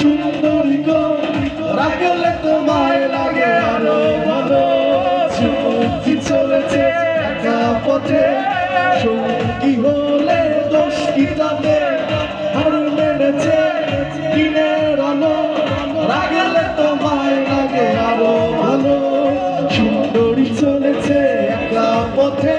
সুন্দরী গো রাখলে তোমায় লাগে আরো ভালো চুমকি চলেছে একা পথে সঙ্গী হলে দোষ কি তাতে হার মেনেছে দিনের আলো রাখলে তোমায় লাগে আরো ভালো সুন্দরী চলেছে একা পথে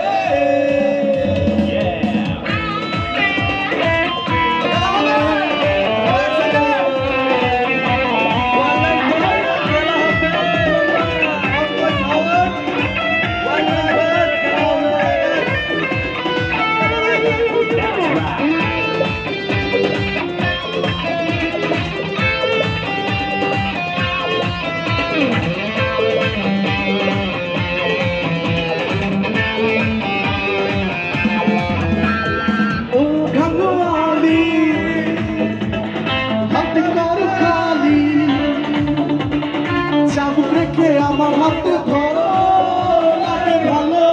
আমার হাতে ধরো লাগে ভালো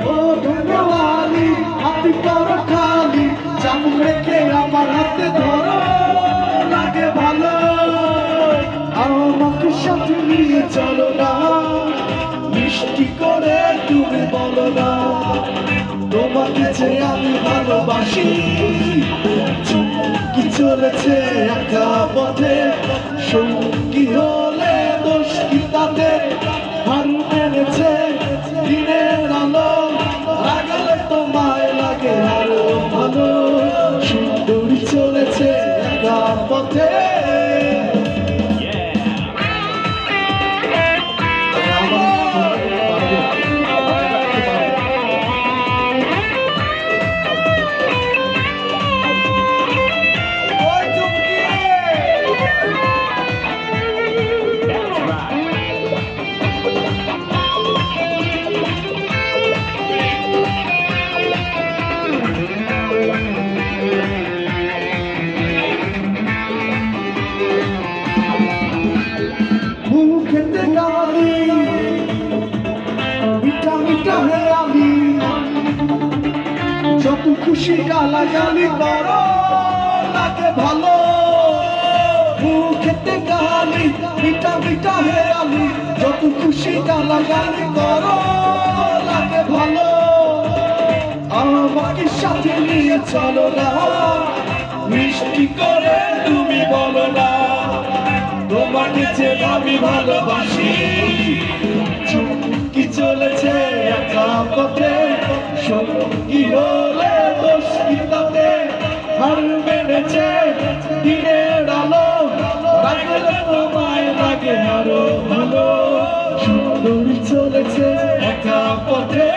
ও ধন্যবাদী হাতে করো খালি চাবুক রেখে আমার হাতে ধরো লাগে ভালো আমাকে সাথে নিয়ে চলো না মিষ্টি করে তুমি বলো না তোমাকে যে আমি ভালোবাসি চুমকি চলেছে একা পথে সঙ্গী হলে দোষ কি তাতে হার মেনেছে দিনের আলো রাগলে তোমায় লাগে আরো ভালো সুন্দরী চলেছে একা পথে মুখেতে গালি মিঠা মিঠা হেয়ালি যত খুশি গালাগালি করো লাগে ভালো মুখেতে গালি মিঠা মিঠা হেয়ালি যত খুশি গালাগালি করো লাগে ভালো আমাকে সাথে নিয়ে চলো না মিষ্টি করে তুমি বলো না তোমাকে যে আমি ভালোবাসি চুমকি চলেছে একা পথে সঙ্গী হলে দোষ কি তাতে হার মেনেছে দিনের আলো রাখলে তোমায় লাগে আরো ভালো সুন্দরী চলেছে একা পথে